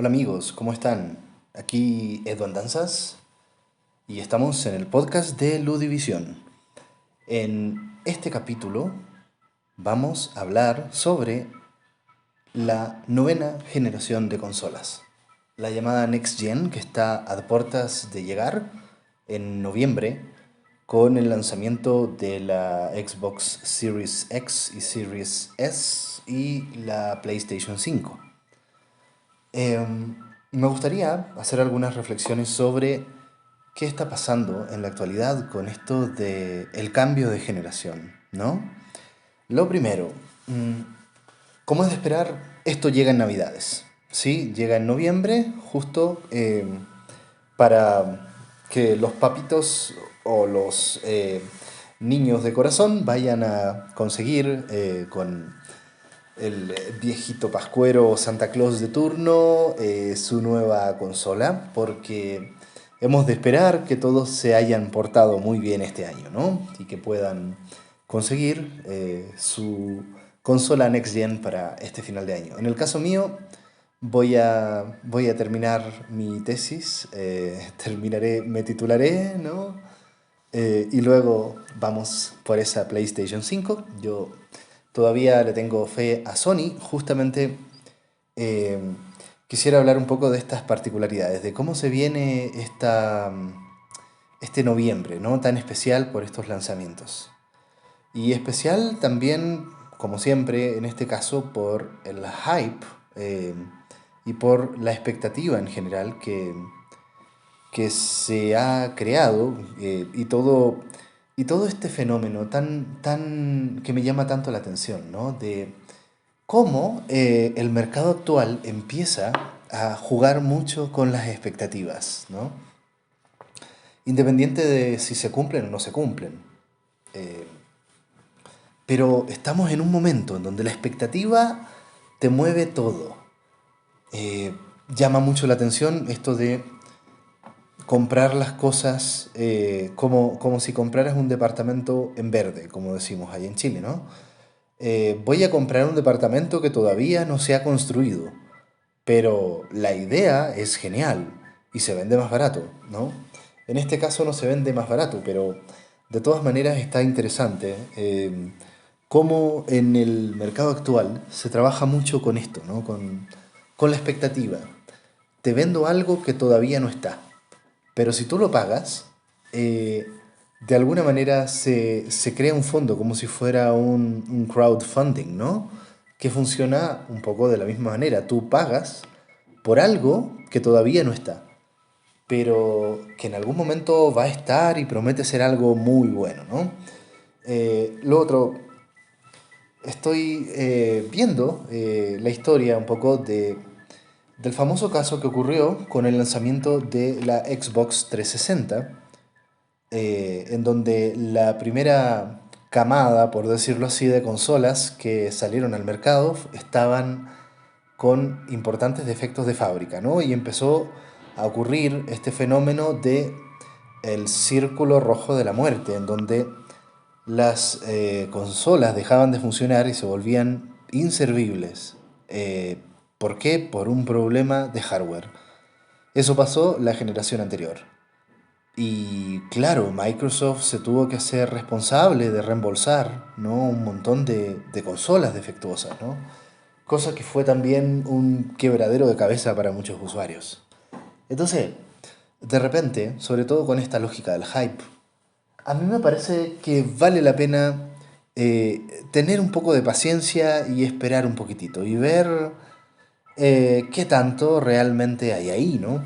Hola amigos, ¿cómo están? Aquí Edu Andanzas y estamos en el podcast de Ludivisión. En este capítulo vamos a hablar sobre la novena generación de consolas, la llamada Next Gen, que está a puertas de llegar en noviembre con el lanzamiento de la Xbox Series X y Series S y la PlayStation 5. Me gustaría hacer algunas reflexiones sobre qué está pasando en la actualidad con esto de el cambio de generación, ¿no? Lo primero, como es de esperar, esto llega en Navidades, ¿sí? Llega en noviembre, justo para que los papitos o los niños de corazón vayan a conseguir con el viejito pascuero Santa Claus de turno, su nueva consola, porque hemos de esperar que todos se hayan portado muy bien este año, ¿no? Y que puedan conseguir su consola Next Gen para este final de año. En el caso mío, voy a terminar mi tesis, me titularé, ¿no? Y luego vamos por esa PlayStation 5. Yo todavía le tengo fe a Sony. Justamente eh, quisiera hablar un poco de estas particularidades, de cómo se viene este noviembre, ¿no? Tan especial por estos lanzamientos. Y especial también, como siempre, en este caso, por el hype y por la expectativa en general que se ha creado y todo este fenómeno tan que me llama tanto la atención, ¿no? De cómo el mercado actual empieza a jugar mucho con las expectativas, ¿no? Independiente de si se cumplen o no se cumplen. Eh, pero estamos en un momento en donde la expectativa te mueve todo. Llama mucho la atención esto de comprar las cosas como si compraras un departamento en verde, como decimos ahí en Chile, ¿no? Voy a comprar un departamento que todavía no se ha construido, pero la idea es genial y se vende más barato, ¿no? En este caso no se vende más barato, pero de todas maneras está interesante cómo en el mercado actual se trabaja mucho con esto, ¿no? Con la expectativa. Te vendo algo que todavía no está. Pero si tú lo pagas, eh, de alguna manera se crea un fondo como si fuera un crowdfunding, ¿no? Que funciona un poco de la misma manera. Tú pagas por algo que todavía no está, pero que en algún momento va a estar y promete ser algo muy bueno, ¿no? Lo otro, estoy viendo la historia un poco del famoso caso que ocurrió con el lanzamiento de la Xbox 360, en donde la primera camada, por decirlo así, de consolas que salieron al mercado estaban con importantes defectos de fábrica, ¿no? Y empezó a ocurrir este fenómeno de el círculo rojo de la muerte, en donde las consolas dejaban de funcionar y se volvían inservibles. ¿Por qué? Por un problema de hardware. Eso pasó la generación anterior. Y claro, Microsoft se tuvo que hacer responsable de reembolsar, ¿no? Un montón de consolas defectuosas, ¿no? Cosa que fue también un quebradero de cabeza para muchos usuarios. Entonces, de repente, sobre todo con esta lógica del hype, a mí me parece que vale la pena tener un poco de paciencia y esperar un poquitito y ver qué tanto realmente hay ahí, ¿no?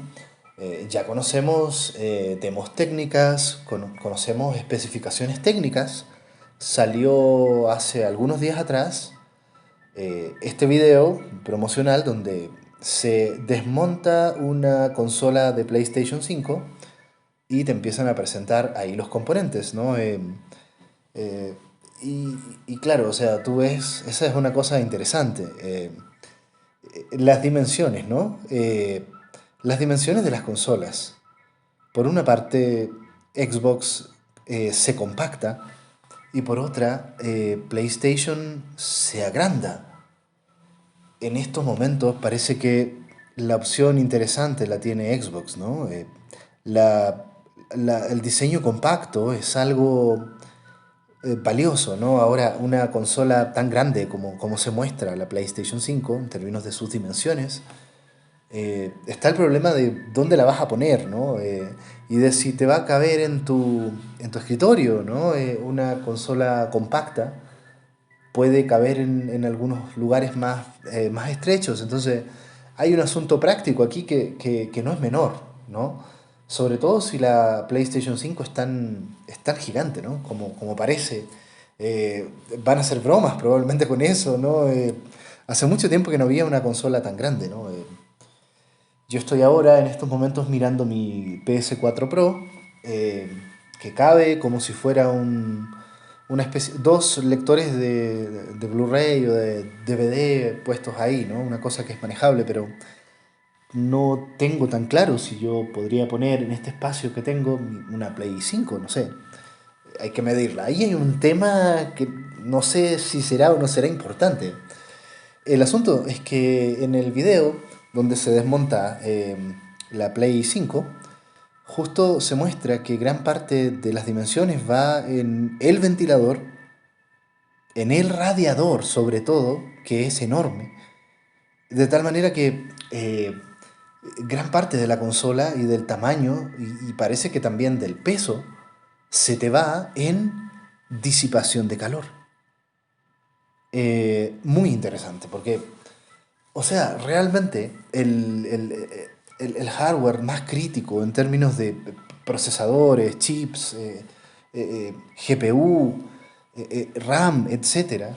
Ya conocemos demos técnicas, conocemos especificaciones técnicas. Salió hace algunos días atrás este video promocional donde se desmonta una consola de PlayStation 5 y te empiezan a presentar ahí los componentes, ¿no? Eh, y claro, o sea, tú ves, esa es una cosa interesante. Las dimensiones, ¿no? Las dimensiones de las consolas. Por una parte, Xbox se compacta y por otra, PlayStation se agranda. En estos momentos parece que la opción interesante la tiene Xbox, ¿no? La, el diseño compacto es algo valioso, ¿no? Ahora, una consola tan grande como se muestra la PlayStation 5 en términos de sus dimensiones, está el problema de dónde la vas a poner, ¿no? Y de si te va a caber en tu escritorio, ¿no? Una consola compacta puede caber en algunos lugares más, más estrechos. Entonces, hay un asunto práctico aquí que no es menor, ¿no? Sobre todo si la PlayStation 5 es tan gigante, ¿no? Como parece. Eh, Van a hacer bromas probablemente con eso, ¿no? Hace mucho tiempo que no había una consola tan grande, ¿no? Yo estoy ahora en estos momentos mirando mi PS4 Pro, eh, que cabe como si fuera una especie, dos lectores de Blu-ray o de DVD puestos ahí, ¿no? Una cosa que es manejable, pero no tengo tan claro si yo podría poner en este espacio que tengo una Play 5, no sé. Hay que medirla. Ahí hay un tema que no sé si será o no será importante. El asunto es que en el video donde se desmonta la Play 5, justo se muestra que gran parte de las dimensiones va en el ventilador, en el radiador sobre todo, que es enorme, de tal manera que gran parte de la consola y del tamaño, y parece que también del peso, se te va en disipación de calor. Muy interesante, porque o sea, realmente el hardware más crítico en términos de procesadores, chips, GPU, RAM, etcétera,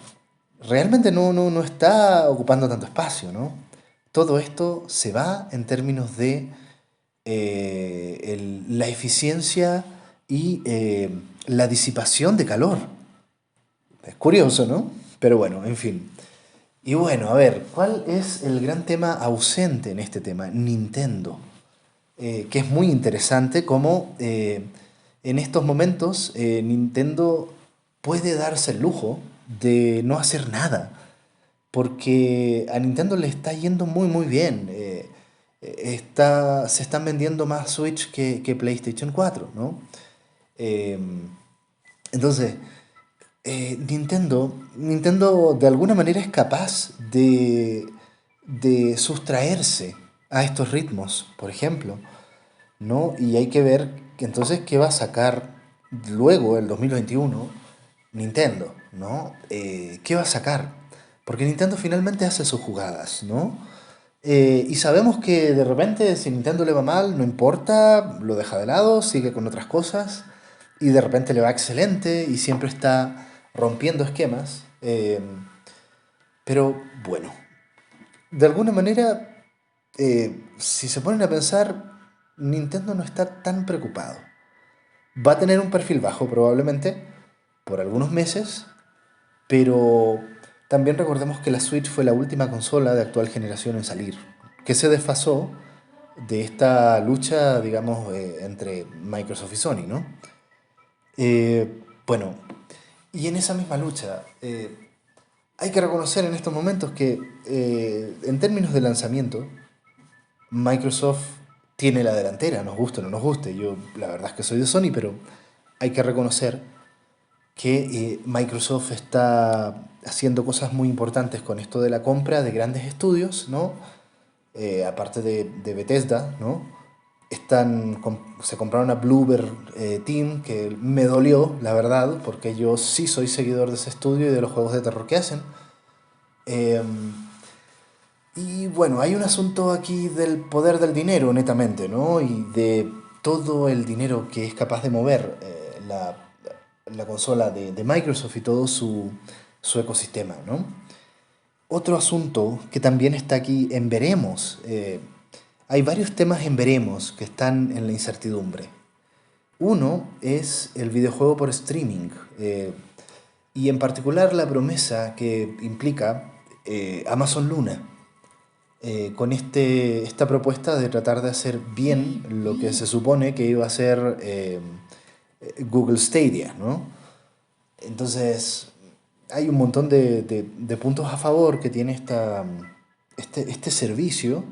realmente no está ocupando tanto espacio, ¿no? Todo esto se va en términos de la eficiencia y la disipación de calor. Es curioso, ¿no? Pero bueno, en fin. Y bueno, a ver, ¿cuál es el gran tema ausente en este tema? Nintendo. Que es muy interesante cómo en estos momentos Nintendo puede darse el lujo de no hacer nada. Porque a Nintendo le está yendo muy bien. Se están vendiendo más Switch que PlayStation 4, ¿no? Eh, entonces, Nintendo de alguna manera es capaz de sustraerse a estos ritmos, por ejemplo, ¿no? Y hay que ver entonces qué va a sacar luego, el 2021, Nintendo, ¿no? ¿Qué va a sacar? Porque Nintendo finalmente hace sus jugadas, ¿no? Y sabemos que de repente si Nintendo le va mal, no importa, lo deja de lado, sigue con otras cosas y de repente le va excelente y siempre está rompiendo esquemas. Pero bueno, de alguna manera, si se ponen a pensar, Nintendo no está tan preocupado. Va a tener un perfil bajo probablemente por algunos meses, pero también recordemos que la Switch fue la última consola de actual generación en salir, que se desfasó de esta lucha, digamos, entre Microsoft y Sony, ¿no? Bueno, y en esa misma lucha, hay que reconocer en estos momentos que en términos de lanzamiento, Microsoft tiene la delantera, nos guste o no nos guste. Yo la verdad es que soy de Sony, pero hay que reconocer que Microsoft está haciendo cosas muy importantes con esto de la compra de grandes estudios, ¿no? Aparte de Bethesda, ¿no? Se compraron a Bloober Team, que me dolió, la verdad, porque yo sí soy seguidor de ese estudio y de los juegos de terror que hacen. Eh, y bueno, hay un asunto aquí del poder del dinero, netamente, ¿no? Y de todo el dinero que es capaz de mover la consola de Microsoft y todo su ecosistema, ¿no? Otro asunto que también está aquí en veremos. Hay varios temas en veremos que están en la incertidumbre. Uno es el videojuego por streaming y en particular la promesa que implica Amazon Luna con esta propuesta de tratar de hacer bien lo que se supone que iba a ser Google Stadia, ¿no? Entonces, hay un montón de puntos a favor que tiene este servicio,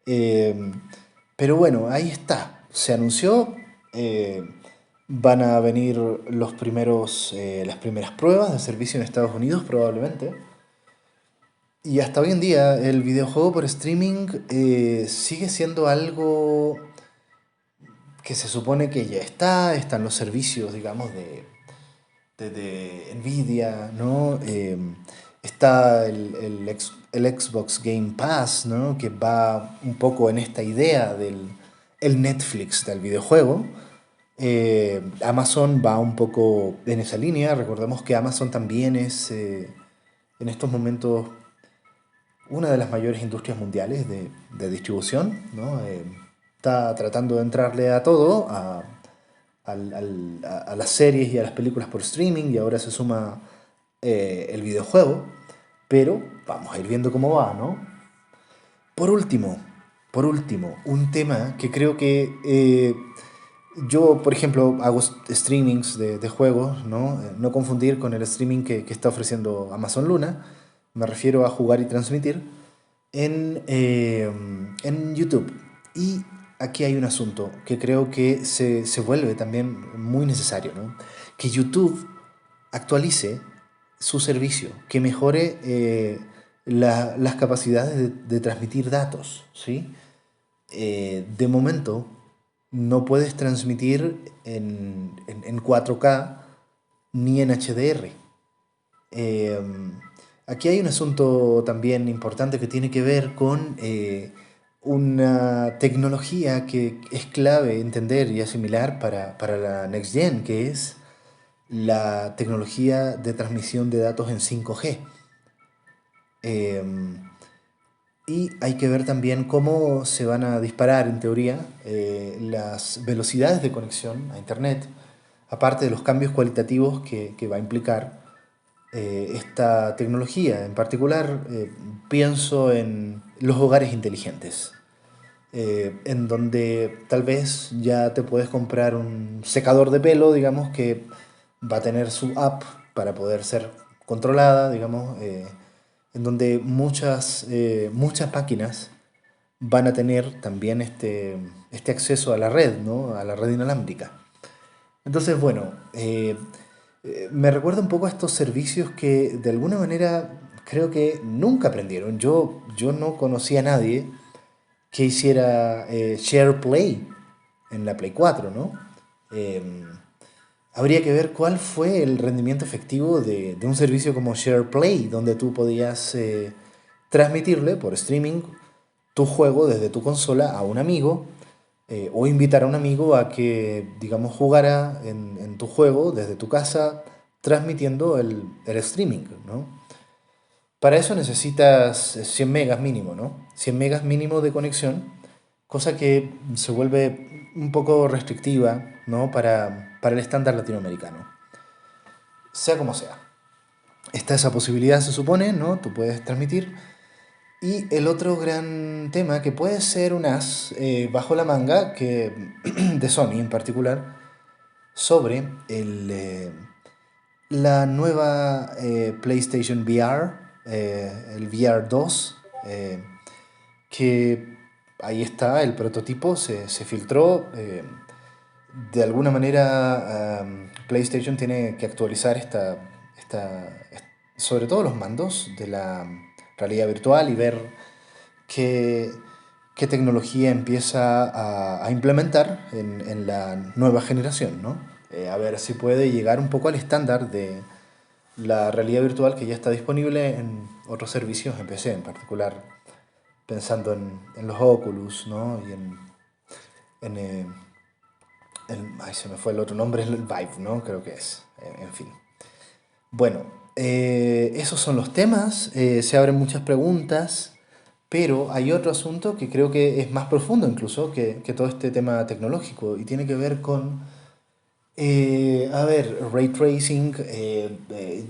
Eh, pero bueno, ahí está. Se anunció. eh, Van a venir las primeras pruebas de servicio en Estados Unidos probablemente. Y hasta hoy en día el videojuego por streaming sigue siendo algo que se supone que ya están los servicios, digamos, de Nvidia, ¿no? Está el Xbox Game Pass, ¿no? Que va un poco en esta idea del el Netflix del videojuego. Amazon va un poco en esa línea. Recordemos que Amazon también es en estos momentos una de las mayores industrias mundiales de distribución, ¿no? Está tratando de entrarle a todo, a las series y a las películas por streaming, y ahora se suma el videojuego, pero vamos a ir viendo cómo va, ¿no? Por último, por último, un tema que creo que yo, por ejemplo, hago streamings de juegos, ¿no? No confundir con el streaming que está ofreciendo Amazon Luna. Me refiero a jugar y transmitir en YouTube. Y aquí hay un asunto que creo que se vuelve también muy necesario, ¿no? Que YouTube actualice su servicio, que mejore las capacidades de transmitir datos, ¿sí? De momento no puedes transmitir en 4K ni en HDR. Eh, Aquí hay un asunto también importante que tiene que ver con una tecnología que es clave entender y asimilar para la Next Gen, que es la tecnología de transmisión de datos en 5G. Eh, y hay que ver también cómo se van a disparar, en teoría, las velocidades de conexión a Internet, aparte de los cambios cualitativos que va a implicar esta tecnología. En particular, pienso en los hogares inteligentes, en donde tal vez ya te puedes comprar un secador de pelo, digamos, que va a tener su app para poder ser controlada, digamos, en donde muchas máquinas van a tener también este acceso a la red, ¿no? A la red inalámbrica. Entonces, bueno, me recuerda un poco a estos servicios que de alguna manera creo que nunca aprendieron. Yo no conocía a nadie que hiciera Share Play en la Play 4, ¿no? Eh, Habría que ver cuál fue el rendimiento efectivo de un servicio como Share Play, donde tú podías transmitirle por streaming tu juego desde tu consola a un amigo o invitar a un amigo a que, digamos, jugara en tu juego desde tu casa transmitiendo el streaming, ¿no? Para eso necesitas 100 megas mínimo, ¿no? 100 megas mínimo de conexión, cosa que se vuelve un poco restrictiva, ¿no? Para el estándar latinoamericano. Sea como sea. Está esa posibilidad, se supone, ¿no? Tú puedes transmitir. Y el otro gran tema que puede ser un as bajo la manga, que, de Sony en particular, sobre la nueva PlayStation VR, el VR 2, que ahí está, el prototipo se filtró. De alguna manera, PlayStation tiene que actualizar sobre todo los mandos de la realidad virtual y ver qué, qué tecnología empieza a implementar en la nueva generación, ¿no? A ver si puede llegar un poco al estándar de la realidad virtual que ya está disponible en otros servicios en PC, en particular pensando en los Oculus, ¿no? Y en, ay, se me fue el otro nombre, es el Vive, ¿no? Creo que es. En fin. Bueno, esos son los temas. Se abren muchas preguntas, pero hay otro asunto que creo que es más profundo incluso que todo este tema tecnológico y tiene que ver con, a ver, ray tracing.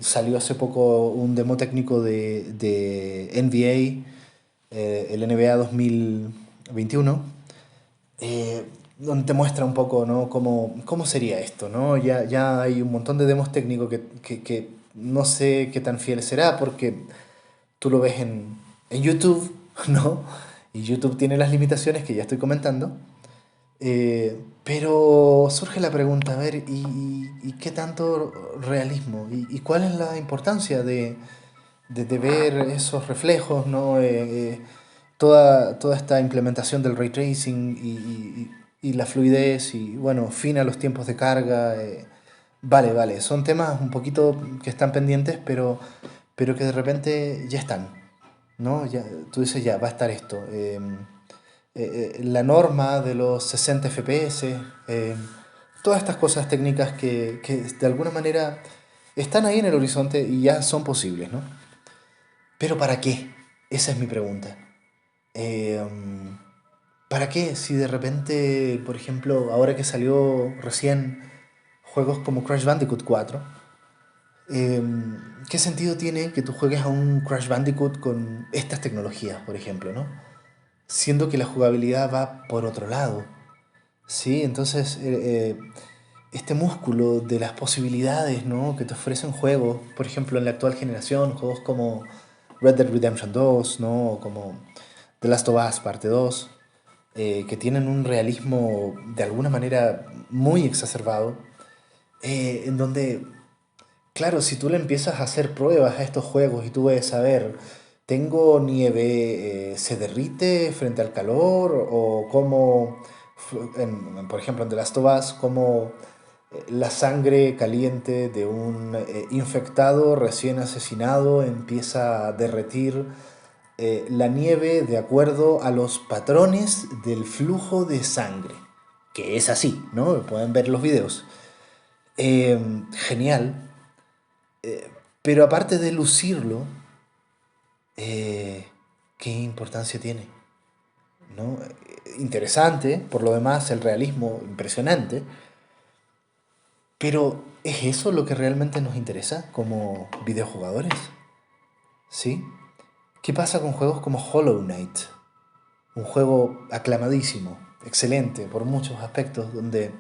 Salió hace poco un demo técnico de NBA, el NBA 2021, donde te muestra un poco, ¿no? Cómo sería esto, ¿no? Ya hay un montón de demos técnicos que no sé qué tan fiel será porque tú lo ves en YouTube, ¿no? Y YouTube tiene las limitaciones que ya estoy comentando. Pero surge la pregunta, a ver, ¿y qué tanto realismo? ¿Y cuál es la importancia de ver esos reflejos, ¿no? Toda esta implementación del ray tracing y la fluidez y, bueno, fin a los tiempos de carga. Vale, son temas un poquito que están pendientes, pero que de repente ya están, ¿no? Ya, tú dices, ya, va a estar esto. La norma de los 60 FPS, todas estas cosas técnicas que de alguna manera están ahí en el horizonte y ya son posibles, ¿no? Pero ¿para qué? Esa es mi pregunta. Eh, ¿Para qué? Si de repente, por ejemplo, ahora que salió recién juegos como Crash Bandicoot 4, eh, ¿qué sentido tiene que tú juegues a un Crash Bandicoot con estas tecnologías, por ejemplo, ¿no? Siendo que la jugabilidad va por otro lado. Sí, entonces este músculo de las posibilidades, ¿no? Que te ofrecen juegos, por ejemplo, en la actual generación, juegos como Red Dead Redemption 2, ¿no? O como The Last of Us Parte 2, que tienen un realismo de alguna manera muy exacerbado, en donde, claro, si tú le empiezas a hacer pruebas a estos juegos y tú ves, a ver, tengo nieve, se derrite frente al calor, o cómo, por ejemplo, en The Last of Us, cómo la sangre caliente de un infectado recién asesinado empieza a derretir la nieve de acuerdo a los patrones del flujo de sangre. Que es así, ¿no? Pueden ver los videos. Genial. Pero aparte de lucirlo, eh, ¿qué importancia tiene? ¿No? Interesante, por lo demás, el realismo impresionante. Pero ¿es eso lo que realmente nos interesa como videojugadores? ¿Sí? ¿Qué pasa con juegos como Hollow Knight? Un juego aclamadísimo, excelente por muchos aspectos, donde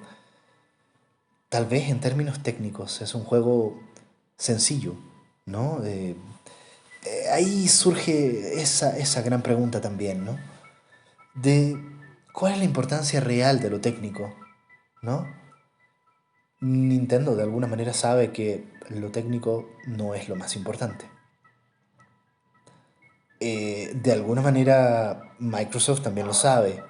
tal vez en términos técnicos es un juego sencillo, ¿no? Ahí surge esa gran pregunta también, ¿no? De cuál es la importancia real de lo técnico, ¿no? Nintendo de alguna manera sabe que lo técnico no es lo más importante. De alguna manera Microsoft también lo sabe.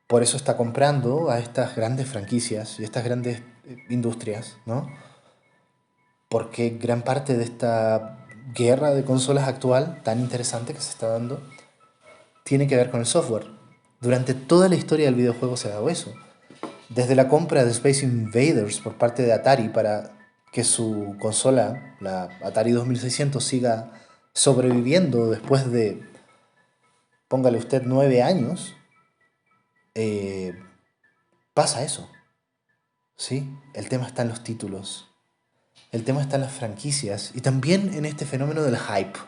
Por eso está comprando a estas grandes franquicias y estas grandes industrias, ¿no? Porque gran parte de esta guerra de consolas actual, tan interesante que se está dando, tiene que ver con el software. Durante toda la historia del videojuego se ha dado eso. Desde la compra de Space Invaders por parte de Atari para que su consola, la Atari 2600, siga sobreviviendo después de, póngale usted, 9 años, eh, pasa eso. ¿Sí? El tema está en los títulos, el tema está en las franquicias y también en este fenómeno del hype.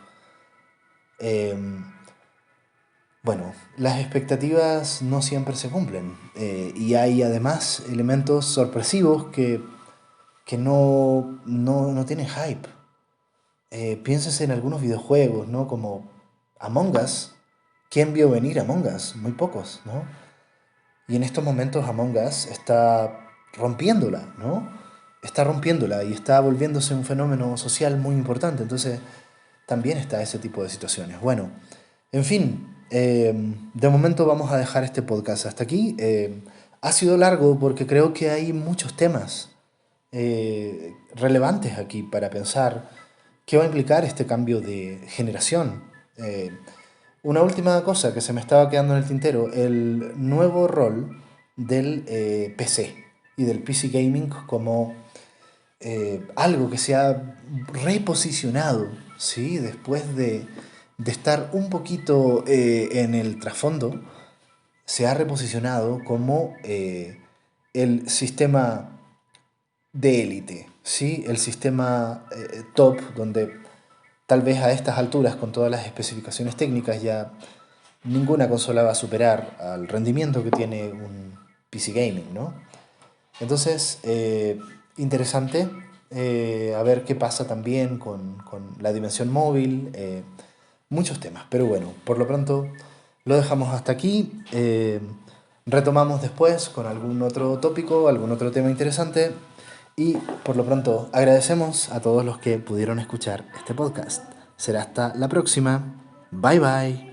Eh, bueno, las expectativas no siempre se cumplen y hay además elementos sorpresivos que no tienen hype. Piénsese en algunos videojuegos, ¿no? Como Among Us. ¿Quién vio venir Among Us? Muy pocos, ¿no? Y en estos momentos Among Us está rompiéndola, ¿no? Está rompiéndola y está volviéndose un fenómeno social muy importante. Entonces, también está ese tipo de situaciones. Bueno, en fin, de momento vamos a dejar este podcast hasta aquí. Ha sido largo porque creo que hay muchos temas relevantes aquí para pensar qué va a implicar este cambio de generación. Eh, una última cosa que se me estaba quedando en el tintero, el nuevo rol del PC y del PC Gaming como algo que se ha reposicionado, ¿sí? Después de estar un poquito en el trasfondo, se ha reposicionado como el sistema de élite, ¿sí? El sistema top, donde tal vez a estas alturas, con todas las especificaciones técnicas, ya ninguna consola va a superar al rendimiento que tiene un PC Gaming, ¿no? Entonces, interesante a ver qué pasa también con la dimensión móvil, muchos temas, pero bueno, por lo pronto Lo dejamos hasta aquí. Retomamos después con algún otro tópico, algún otro tema interesante. Y por lo pronto agradecemos a todos los que pudieron escuchar este podcast. Será hasta la próxima. Bye bye.